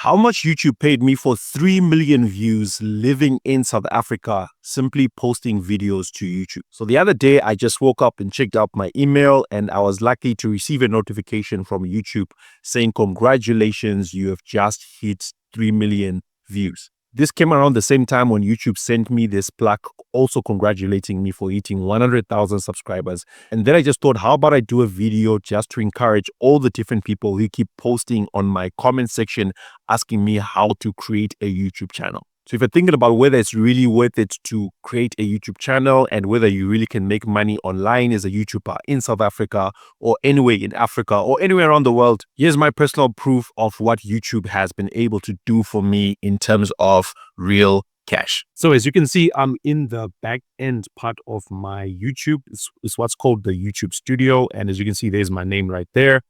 How much YouTube paid me for 3 million views living in South Africa, simply posting videos to YouTube. So the other day, I just woke up and checked out my email, and I was lucky to receive a notification from YouTube saying, congratulations, you have just hit 3 million views. This came around the same time when YouTube sent me this plaque also congratulating me for hitting 100,000 subscribers. And then I just thought, how about I do a video just to encourage all the different people who keep posting on my comment section asking me how to create a YouTube channel. So if you're thinking about whether it's really worth it to create a YouTube channel and whether you really can make money online as a YouTuber in South Africa or anywhere in Africa or anywhere around the world, here's my personal proof of what YouTube has been able to do for me in terms of real cash. So as you can see, I'm in the back end part of my YouTube. It's what's called the YouTube studio. And as you can see, there's my name right there.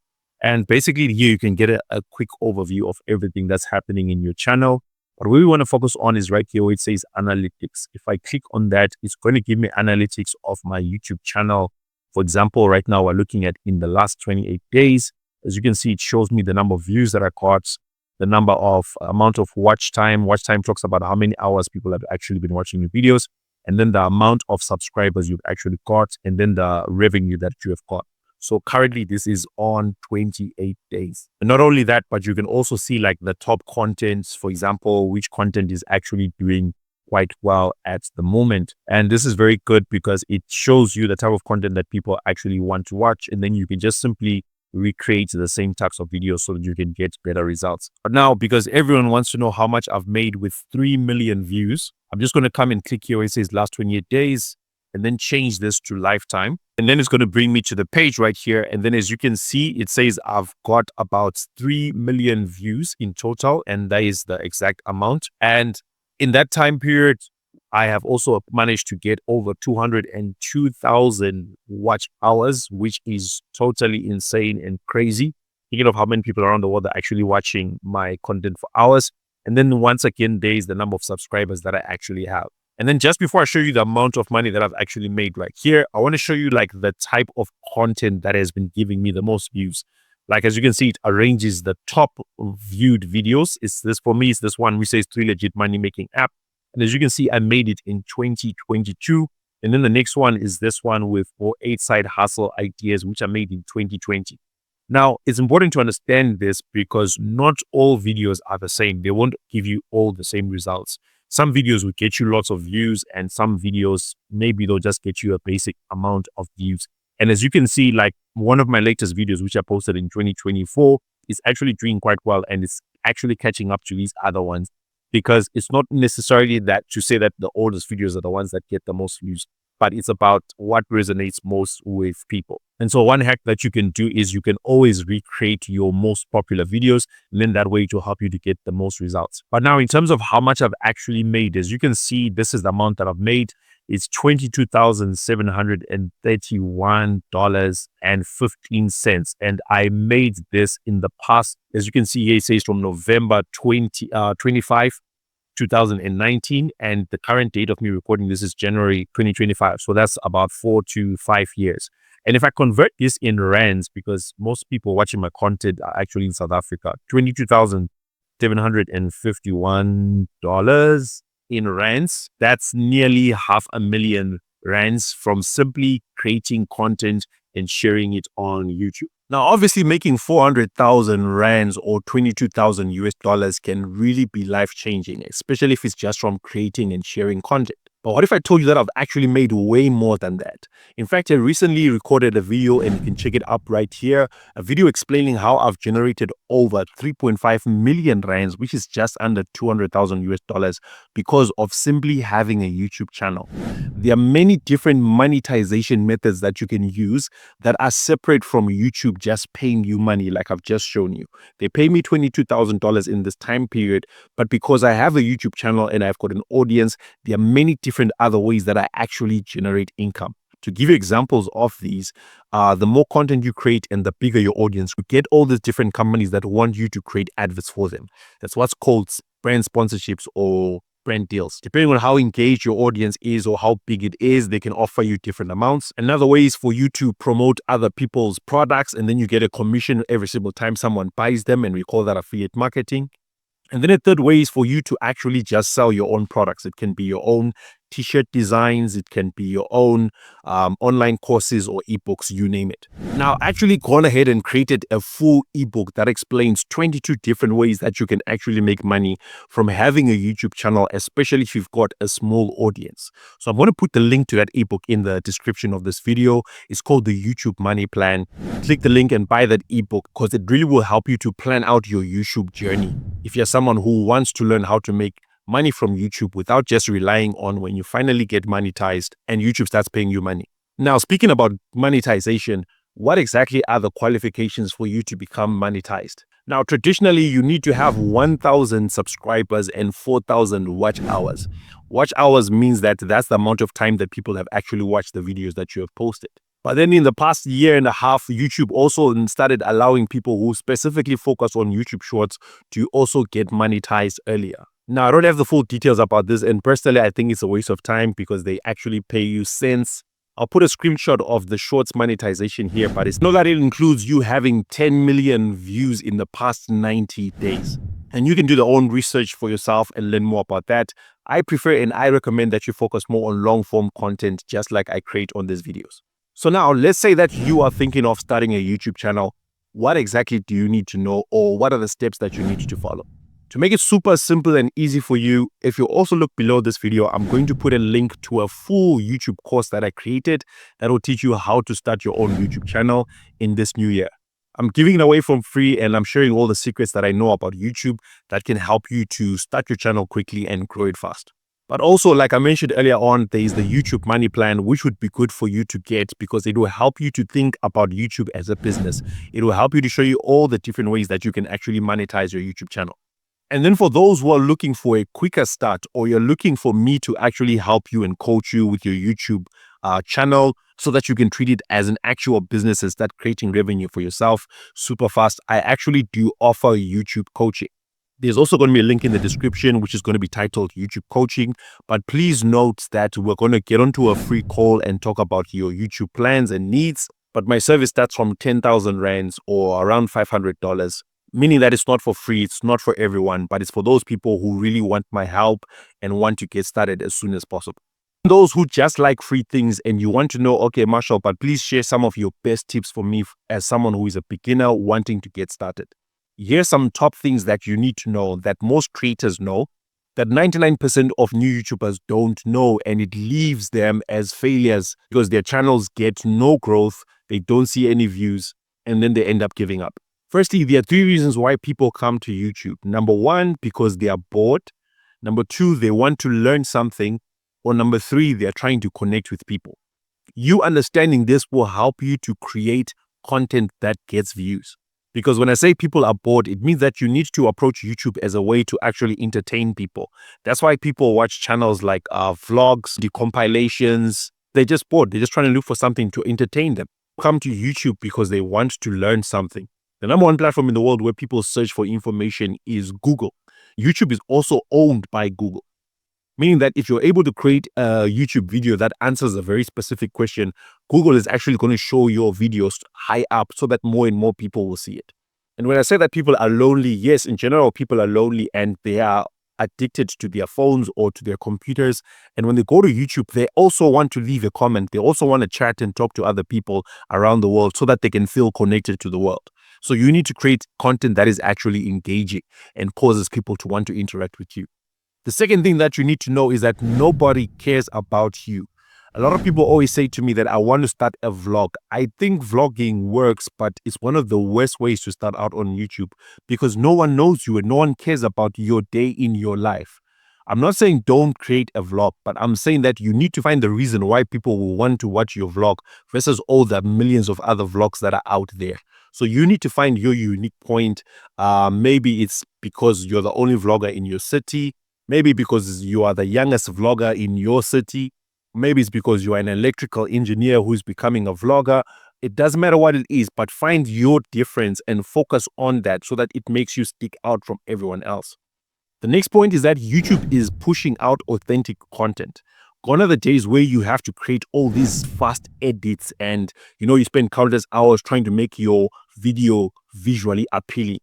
And basically here you can get a quick overview of everything that's happening in your channel. But what we want to focus on is right here where it says analytics. If I click on that, it's going to give me analytics of my YouTube channel. For example, right now we're looking at in the last 28 days. As you can see, it shows me the number of views that I got, the number of amount of watch time. Watch time talks about how many hours people have actually been watching your videos, and then the amount of subscribers you've actually got, and then the revenue that you have got. So currently this is on 28 days. And not only that, but you can also see like the top contents, for example, which content is actually doing quite well at the moment. And this is very good because it shows you the type of content that people actually want to watch. And then you can just simply recreate the same types of videos so that you can get better results. But now, because everyone wants to know how much I've made with 3 million views, I'm just going to come and click here where it says last 28 days and then change this to lifetime. And then it's going to bring me to the page right here. And then as you can see, it says I've got about 3 million views in total. And that is the exact amount. And in that time period, I have also managed to get over 202,000 watch hours, which is totally insane and crazy. Thinking of how many people around the world are actually watching my content for hours. And then once again, there's the number of subscribers that I actually have. And then just before I show you the amount of money that I've actually made right here, I want to show you like the type of content that has been giving me the most views. Like, as you can see, it arranges the top viewed videos. It's this, for me, it's this one which says 3 legit money making app. And as you can see, I made it in 2022. And then the next one is this one with 8 side hustle ideas, which I made in 2020. Now, it's important to understand this because not all videos are the same. They won't give you all the same results. Some videos will get you lots of views, and some videos, maybe they'll just get you a basic amount of views. And as you can see, like one of my latest videos, which I posted in 2024, is actually doing quite well. And it's actually catching up to these other ones because it's not necessarily that to say that the oldest videos are the ones that get the most views, but it's about what resonates most with people. And so one hack that you can do is you can always recreate your most popular videos, and then that way it will help you to get the most results. But now in terms of how much I've actually made, as you can see, this is the amount that I've made. It's $22,731.15. And I made this in the past. As you can see here, it says from November 25, 2019, and the current date of me recording this is January 2025. So that's about 4 to 5 years. And if I convert this in rands, because most people watching my content are actually in South Africa, $22,751 in rands, that's nearly 500,000 rands from simply creating content and sharing it on YouTube. Now, obviously making 400,000 rands or 22,000 US dollars can really be life-changing, especially if it's just from creating and sharing content. But what if I told you that I've actually made way more than that? In fact, I recently recorded a video, and you can check it up right here, a video explaining how I've generated over 3.5 million rands, which is just under 200,000 US dollars because of simply having a YouTube channel. There are many different monetization methods that you can use that are separate from YouTube just paying you money, like I've just shown you. They pay me $22,000 in this time period, but because I have a YouTube channel and I've got an audience, there are many different other ways that I actually generate income. To give you examples of these, the more content you create and the bigger your audience, you get all these different companies that want you to create adverts for them. That's what's called brand sponsorships or brand deals. Depending on how engaged your audience is or how big it is, they can offer you different amounts. Another way is for you to promote other people's products, and then you get a commission every single time someone buys them, and we call that affiliate marketing. And then a third way is for you to actually just sell your own products. It can be your own t-shirt designs, it can be your own online courses or ebooks, you name it. Now, actually gone ahead and created a full ebook that explains 22 different ways that you can actually make money from having a YouTube channel, especially if you've got a small audience. So I'm going to put the link to that ebook in the description of this video. It's called the YouTube Money Plan. Click the link and buy that ebook because it really will help you to plan out your YouTube journey. If you're someone who wants to learn how to make money from YouTube without just relying on when you finally get monetized and YouTube starts paying you money. Now, speaking about monetization, what exactly are the qualifications for you to become monetized? Now, traditionally, you need to have 1,000 subscribers and 4,000 watch hours. Watch hours means that that's the amount of time that people have actually watched the videos that you have posted. But then in the past year and a half, YouTube also started allowing people who specifically focus on YouTube Shorts to also get monetized earlier. Now, I don't have the full details about this, and personally, I think it's a waste of time because they actually pay you cents. I'll put a screenshot of the Shorts monetization here, but it's not that it includes you having 10 million views in the past 90 days. And you can do your own research for yourself and learn more about that. I prefer and I recommend that you focus more on long-form content, just like I create on these videos. So now, let's say that you are thinking of starting a YouTube channel. What exactly do you need to know, or what are the steps that you need to follow? To make it super simple and easy for you, if you also look below this video, I'm going to put a link to a full YouTube course that I created that will teach you how to start your own YouTube channel in this new year. I'm giving it away for free, and I'm sharing all the secrets that I know about YouTube that can help you to start your channel quickly and grow it fast. But also, like I mentioned earlier on, there is the YouTube Money Plan, which would be good for you to get because it will help you to think about YouTube as a business. It will help you to show you all the different ways that you can actually monetize your YouTube channel. And then for those who are looking for a quicker start, or you're looking for me to actually help you and coach you with your YouTube channel so that you can treat it as an actual business and start creating revenue for yourself super fast, I actually do offer YouTube coaching. There's also going to be a link in the description, which is going to be titled YouTube Coaching. But please note that we're going to get onto a free call and talk about your YouTube plans and needs. But my service starts from 10,000 rands or around $500. Meaning that it's not for free, it's not for everyone, but it's for those people who really want my help and want to get started as soon as possible. Those who just like free things and you want to know, okay, Marshall, but please share some of your best tips for me as someone who is a beginner wanting to get started. Here's some top things that you need to know that most creators know, that 99% of new YouTubers don't know, and it leaves them as failures because their channels get no growth, they don't see any views, and then they end up giving up. Firstly, there are 3 reasons why people come to YouTube. Number 1, because they are bored. Number 2, they want to learn something. Or number 3, they're trying to connect with people. You understanding this will help you to create content that gets views. Because when I say people are bored, it means that you need to approach YouTube as a way to actually entertain people. That's why people watch channels like vlogs, decompilations. They're just bored. They're just trying to look for something to entertain them. Come to YouTube because they want to learn something. The number 1 platform in the world where people search for information is Google. YouTube is also owned by Google, meaning that if you're able to create a YouTube video that answers a very specific question, Google is actually going to show your videos high up so that more and more people will see it. And when I say that people are lonely, yes, in general, people are lonely and they are addicted to their phones or to their computers. And when they go to YouTube, they also want to leave a comment. They also want to chat and talk to other people around the world so that they can feel connected to the world. So you need to create content that is actually engaging and causes people to want to interact with you. The second thing that you need to know is that nobody cares about you. A lot of people always say to me that I want to start a vlog. I think vlogging works, but it's one of the worst ways to start out on YouTube because no one knows you and no one cares about your day in your life. I'm not saying don't create a vlog, but I'm saying that you need to find the reason why people will want to watch your vlog versus all the millions of other vlogs that are out there. So you need to find your unique point. Maybe it's because you're the only vlogger in your city. Maybe because you are the youngest vlogger in your city. Maybe it's because you are an electrical engineer who's becoming a vlogger. It doesn't matter what it is, but find your difference and focus on that so that it makes you stick out from everyone else. The next point is that YouTube is pushing out authentic content. Gone are the days where you have to create all these fast edits and, you spend countless hours trying to make your video visually appealing.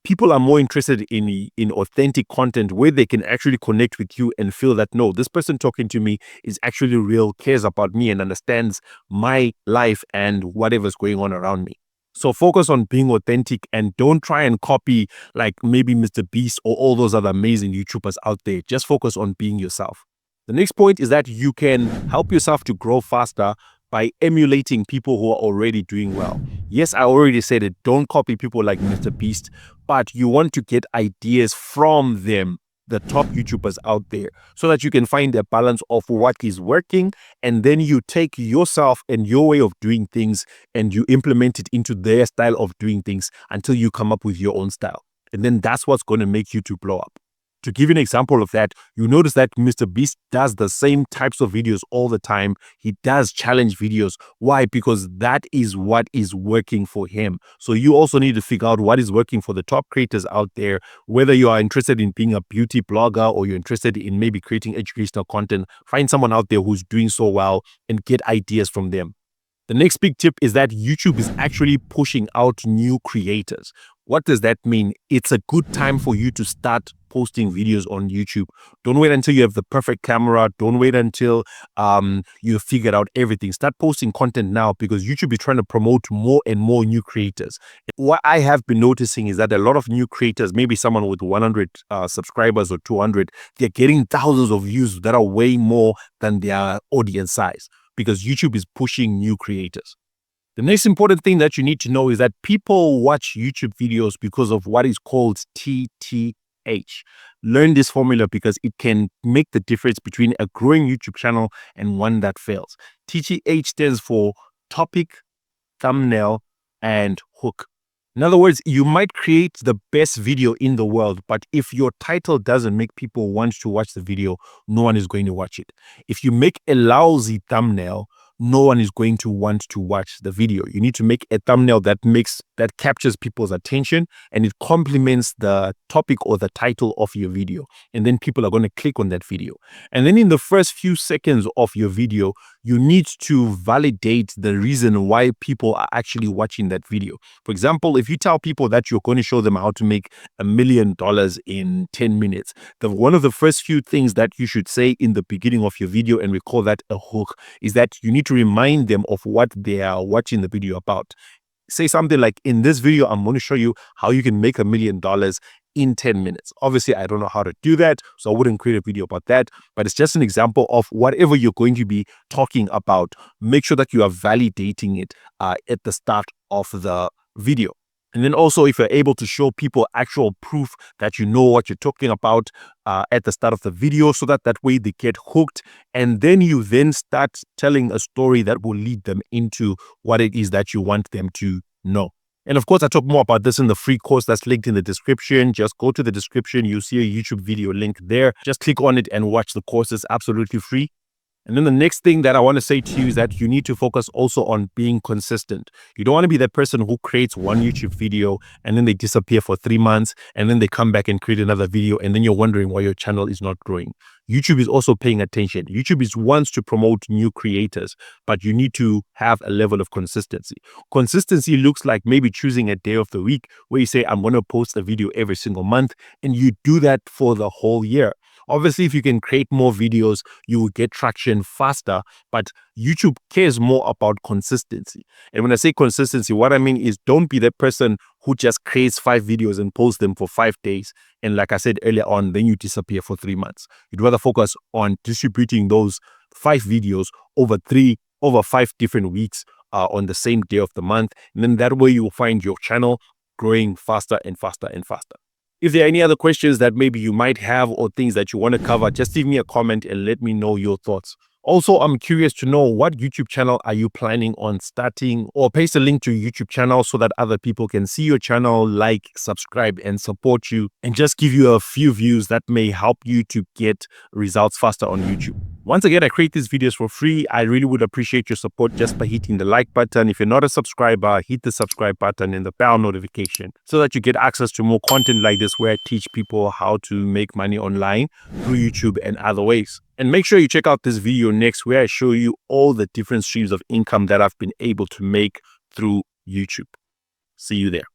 People are more interested in authentic content where they can actually connect with you and feel that, no, this person talking to me is actually real, cares about me, and understands my life and whatever's going on around me. So focus on being authentic and don't try and copy like maybe Mr. Beast or all those other amazing YouTubers out there. Just focus on being yourself. The next point is that you can help yourself to grow faster by emulating people who are already doing well. Yes, I already said it. Don't copy people like Mr. Beast, but you want to get ideas from them, the top YouTubers out there, so that you can find a balance of what is working. And then you take yourself and your way of doing things and you implement it into their style of doing things until you come up with your own style. And then that's what's going to make YouTube blow up. To give you an example of that, you notice that Mr. Beast does the same types of videos all the time. He does challenge videos. Why? Because that is what is working for him. So you also need to figure out what is working for the top creators out there, whether you are interested in being a beauty blogger or you're interested in maybe creating educational content. Find someone out there who's doing so well and get ideas from them. The next big tip is that YouTube is actually pushing out new creators. What does that mean? It's a good time for you to start posting videos on YouTube. Don't wait until you have the perfect camera. Don't wait until you've figured out everything. Start posting content now because YouTube is trying to promote more and more new creators. What I have been noticing is that a lot of new creators, maybe someone with 100 subscribers or 200, they're getting thousands of views that are way more than their audience size because YouTube is pushing new creators. The next important thing that you need to know is that people watch YouTube videos because of what is called TTH. Learn this formula because it can make the difference between a growing YouTube channel and one that fails. TTH stands for topic, thumbnail, and hook. In other words, you might create the best video in the world, but if your title doesn't make people want to watch the video, no one is going to watch it. If you make a lousy thumbnail, no one is going to want to watch the video. You need to make a thumbnail that captures people's attention and it complements the topic or the title of your video. And then people are going to click on that video. And then in the first few seconds of your video, you need to validate the reason why people are actually watching that video. For example, if you tell people that you're going to show them how to make $1 million in 10 minutes, one of the first few things that you should say in the beginning of your video, and we call that a hook, is that you need to remind them of what they are watching the video about. Say something like, in this video, I'm going to show you how you can make $1 million in 10 minutes. Obviously, I don't know how to do that, so I wouldn't create a video about that, but it's just an example of whatever you're going to be talking about. Make sure that you are validating it at the start of the video. And then also, if you're able to show people actual proof that you know what you're talking about at the start of the video, so that way they get hooked. And then you then start telling a story that will lead them into what it is that you want them to know. And of course, I talk more about this in the free course that's linked in the description. Just go to the description. You'll see a YouTube video link there. Just click on it and watch the course. It's absolutely free. And then the next thing that I want to say to you is that you need to focus also on being consistent. You don't want to be that person who creates one YouTube video and then they disappear for 3 months and then they come back and create another video and then you're wondering why your channel is not growing. YouTube is also paying attention. YouTube wants to promote new creators, but you need to have a level of consistency. Consistency looks like maybe choosing a day of the week where you say, I'm going to post a video every single month, and you do that for the whole year. Obviously, if you can create more videos, you will get traction faster, but YouTube cares more about consistency. And when I say consistency, what I mean is don't be that person who just creates 5 videos and posts them for 5 days. And like I said earlier on, then you disappear for 3 months. You'd rather focus on distributing those 5 videos over 5 different weeks on the same day of the month. And then that way you will find your channel growing faster and faster and faster. If there are any other questions that maybe you might have or things that you want to cover, just leave me a comment and let me know your thoughts. Also, I'm curious to know, what YouTube channel are you planning on starting? Or paste a link to your YouTube channel so that other people can see your channel, like, subscribe, and support you, and just give you a few views that may help you to get results faster on YouTube. Once again, I create these videos for free. I really would appreciate your support just by hitting the like button. If you're not a subscriber, hit the subscribe button and the bell notification so that you get access to more content like this, where I teach people how to make money online through YouTube and other ways. And make sure you check out this video next, where I show you all the different streams of income that I've been able to make through YouTube. See you there.